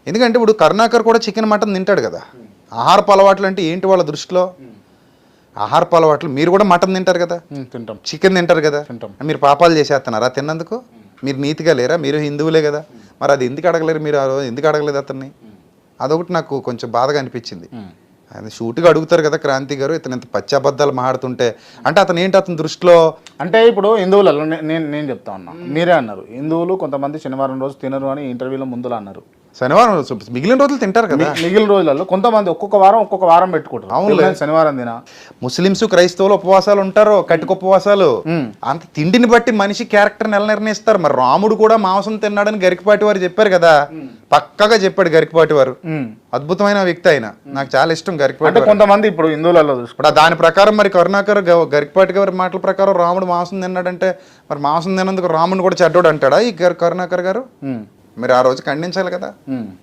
ఎందుకంటే ఇప్పుడు కరుణాకర్ కూడా చికెన్ మటన్ తింటాడు కదా. ఆహారపు అలవాట్లు అంటే ఏంటి వాళ్ళ దృష్టిలో? ఆహారపు అలవాట్లు మీరు కూడా మటన్ తింటారు కదా, తింటాం, చికెన్ తింటారు కదా, తింటాం. మీరు పాపాలు చేసేస్తున్నారా తిన్నందుకు? మీరు నీతిగా లేరా? మీరు హిందువులే కదా, మరి అది ఎందుకు అడగలేరు మీరు? ఆ రోజు ఎందుకు అడగలేదు అతన్ని? అదొకటి నాకు కొంచెం బాధగా అనిపించింది. ఆయన షూట్గా అడుగుతారు కదా క్రాంతి గారు, ఇతను ఇంత పచ్చాబద్దాలు మాడుతుంటే అంటే అతను ఏంటి అతని దృష్టిలో? అంటే ఇప్పుడు హిందువులలో నేను చెప్తా ఉన్నా, మీరే అన్నారు హిందువులు కొంతమంది శనివారం రోజు తినరు అని ఇంటర్వ్యూలో ముందులో అన్నారు. శనివారం మిగిలిన రోజులు తింటారు కదా. మిగిలిన రోజులలో కొంతమంది ఒక్కొక్క వారం పెట్టుకుంటారు. అవును, శనివారం తిన. ముస్లిమ్స్ క్రైస్తవులు ఉపవాసాలు ఉంటారు, కటిక ఉపవాసాలు. అంత తిండిని బట్టి మనిషి క్యారెక్టర్ నిర్ణయిస్తారు. మరి రాముడు కూడా మాంసం తిన్నాడని గరికపాటి వారు చెప్పారు కదా, పక్కగా చెప్పాడు గరికపాటి వారు. అద్భుతమైన వ్యక్తి ఆయన, నాకు చాలా ఇష్టం గరికపాటి. అంటే కొంతమంది ఇప్పుడు హిందువులలో చూసుకుంటారు దాని ప్రకారం మరి కరుణాకర్ గరికపాటి గారి మాటల ప్రకారం రాముడు మాంసం తిన్నాడంటే మరి మాంసం తిన్నందుకు రాముడిని కూడా చెడ్డోడు అంటాడా ఈ కరుణాకర్ గారు? మీరు ఆ రోజు ఖండించాలి కదా.